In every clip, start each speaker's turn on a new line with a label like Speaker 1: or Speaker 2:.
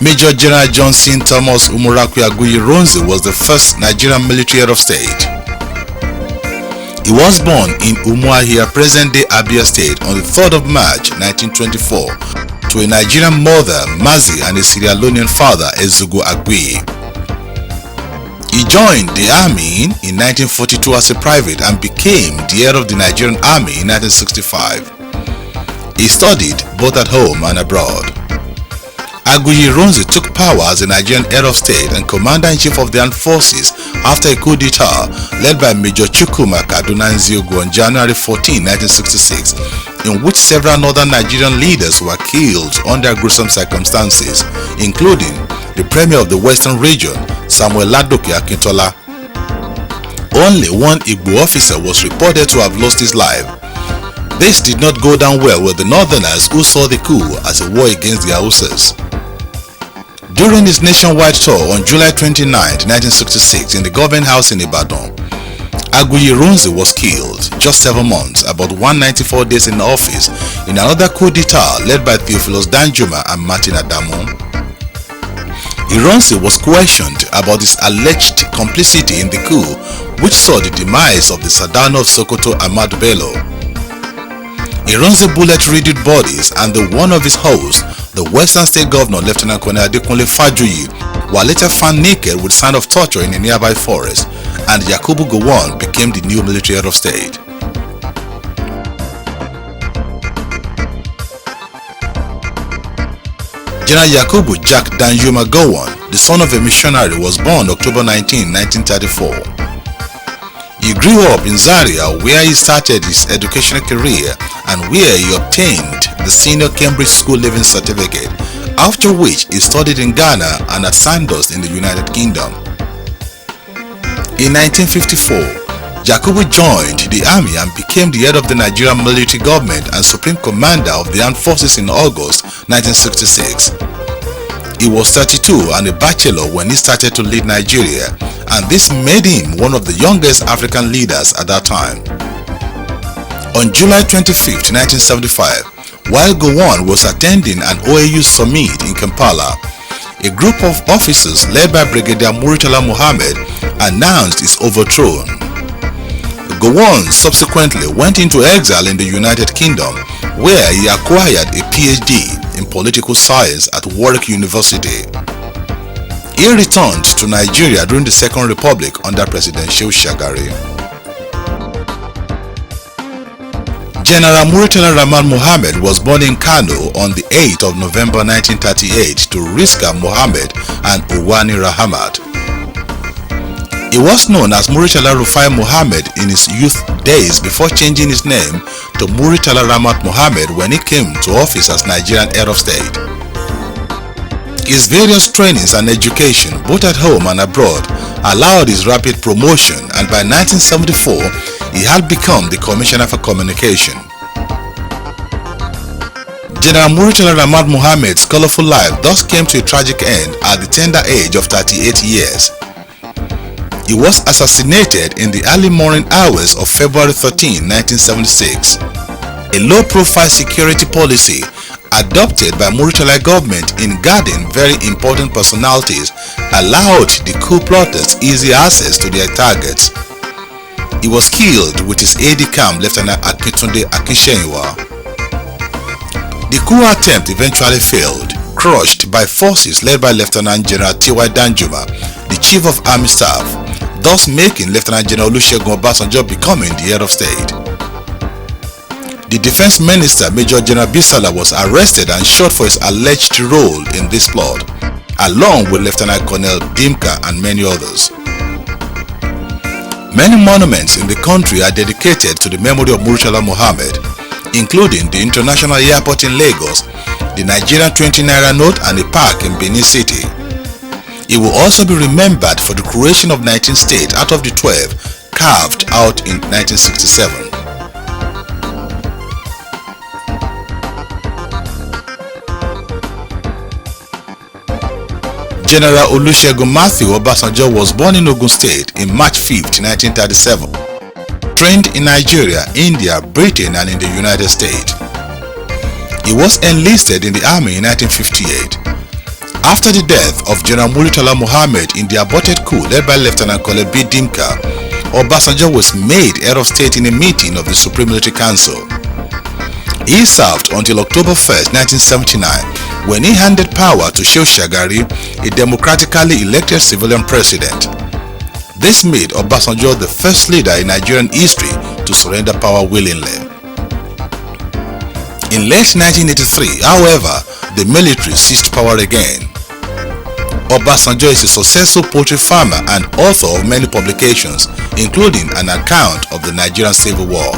Speaker 1: Major General Johnson Thomas Umuraku Aguiyi-Ironsi was the first Nigerian military head of state. He was born in Umuahia, present-day Abia State, on the 3rd of March 1924 to a Nigerian mother, Mazi, and a Sierra Leonean father, Ezugo Agui. He joined the army in 1942 as a private and became the head of the Nigerian Army in 1965. He studied both at home and abroad. Aguiyi-Ironsi took power as the Nigerian head of state and commander-in-chief of the armed forces after a coup d'etat led by Major Chukwuma Kaduna Nziogu on January 14, 1966, in which several northern Nigerian leaders were killed under gruesome circumstances, including the premier of the western region, Samuel Ladoke Akintola. Only one Igbo officer was reported to have lost his life. This did not go down well with the northerners, who saw the coup as a war against the Hausas. During his nationwide tour on July 29, 1966 in the government house in Ibadan, Aguiyi-Ironsi was killed just 7 months, about 194 days in office, in another coup d'etat led by Theophilus Danjuma and Martin Adamu. Ironsi was questioned about his alleged complicity in the coup, which saw the demise of the Sardauna of Sokoto, Ahmadu Bello. Ironsi bullet-riddled bodies and the one of his host, the Western State Governor Lieutenant Colonel Adekunle Fajuyi, were later found naked with sign of torture in a nearby forest, and Yakubu Gowon became the new military head of state. General Yakubu Jack Danjuma Gowon, the son of a missionary, was born October 19, 1934. He grew up in Zaria, where he started his educational career and where he obtained the Senior Cambridge School Leaving Certificate, after which he studied in Ghana and at Sandhurst in the United Kingdom. In 1954, Yakubu joined the army and became the head of the Nigerian military government and supreme commander of the armed forces in August 1966. He was 32 and a bachelor when he started to lead Nigeria, and this made him one of the youngest African leaders at that time. On July 25, 1975, while Gowon was attending an OAU summit in Kampala, a group of officers led by Brigadier Muritala Muhammad announced his overthrow. Gowon subsequently went into exile in the United Kingdom, where he acquired a PhD in political science at Warwick University. He returned to Nigeria during the Second Republic under President Shehu Shagari. General Muritala Rahman Muhammad was born in Kano on the 8th of November 1938 to Rizka Muhammad and Uwani Rahamat. He was known as Muritala Rufai Muhammad in his youth days before changing his name to Muritala Rahmat Muhammad when he came to office as Nigerian head of state. His various trainings and education, both at home and abroad, allowed his rapid promotion, and by 1974, he had become the Commissioner for Communication. General Muritala Rahmat Muhammad's colorful life thus came to a tragic end at the tender age of 38 years. He was assassinated in the early morning hours of February 13, 1976. A low-profile security policy adopted by Muritala government in guarding very important personalities allowed the coup plotters easy access to their targets. He was killed with his aide-de-camp Lieutenant Akintunde Akinshenwa. The coup attempt eventually failed, crushed by forces led by Lieutenant General T.Y. Danjuma, the Chief of Army Staff, thus making Lieutenant General Olusegun Obasanjo becoming the head of state. The Defense Minister Major General Bisala was arrested and shot for his alleged role in this plot, along with Lieutenant Colonel Dimka and many others. Many monuments in the country are dedicated to the memory of Muritala Muhammad, including the International Airport in Lagos, the Nigerian 20 Naira note, and a park in Benin City. He will also be remembered for the creation of 19 states out of the 12 carved out in 1967. General Olusegun Matthew Obasanjo was born in Ogun State in March 5, 1937. Trained in Nigeria, India, Britain, and in the United States. He was enlisted in the army in 1958. After the death of General Murtala Mohammed in the aborted coup led by Lieutenant Colonel B. Dimka, Obasanjo was made head of state in a meeting of the Supreme Military Council. He served until October 1st, 1979, when he handed power to Shehu Shagari, a democratically elected civilian president. This made Obasanjo the first leader in Nigerian history to surrender power willingly. In late 1983, however, the military seized power again. Obasanjo is a successful poultry farmer and author of many publications, including an account of the Nigerian Civil War.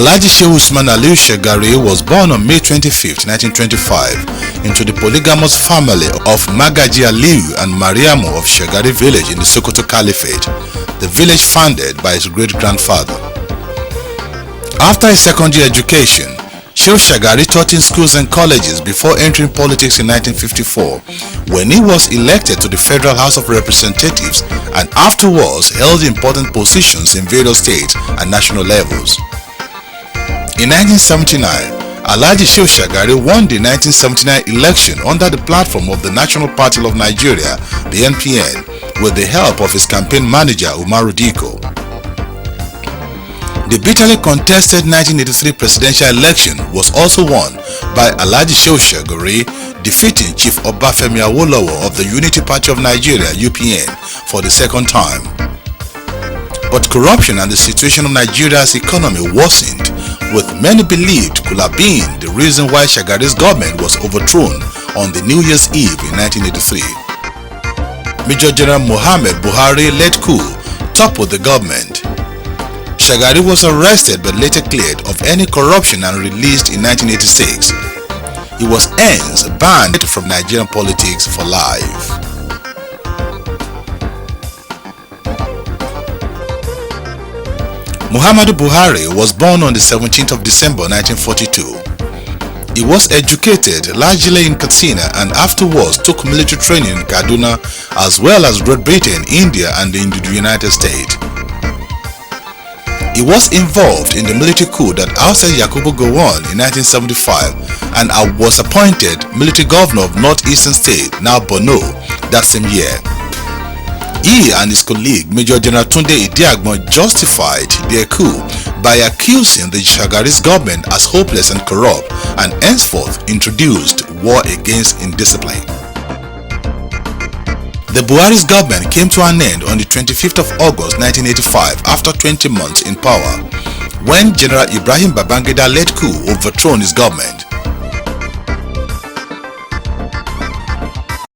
Speaker 1: Alhaji Shehu Usman Aliyu Shagari was born on May 25, 1925 into the polygamous family of Magaji Aliyu and Mariamu of Shagari village in the Sokoto Caliphate, the village founded by his great-grandfather. After his secondary education, Shehu Shagari taught in schools and colleges before entering politics in 1954 when he was elected to the Federal House of Representatives and afterwards held important positions in various state and national levels. In 1979, Alhaji Shehu Shagari won the 1979 election under the platform of the National Party of Nigeria, the NPN, with the help of his campaign manager Umaru Diko. The bitterly contested 1983 presidential election was also won by Alhaji Shehu Shagari, defeating Chief Obafemi Awolowo of the Unity Party of Nigeria (UPN) for the second time. But corruption and the situation of Nigeria's economy worsened, with many believed could have been the reason why Shagari's government was overthrown on the New Year's Eve in 1983. Major General Muhammad Buhari led coup toppled the government. Shagari was arrested but later cleared of any corruption and released in 1986. He was hence banned from Nigerian politics for life. Muhammadu Buhari was born on the 17th of December 1942. He was educated largely in Katsina and afterwards took military training in Kaduna as well as Great Britain, India and in the United States. He was involved in the military coup that ousted Yakubu Gowon in 1975 and was appointed military governor of Northeastern State, now Borno, that same year. He and his colleague Major General Tunde Idiagbon justified their coup by accusing the Shagari's government as hopeless and corrupt and henceforth introduced war against indiscipline. The Buhari's government came to an end on the 25th of August 1985 after 20 months in power when General Ibrahim Babangida led coup overthrew his government.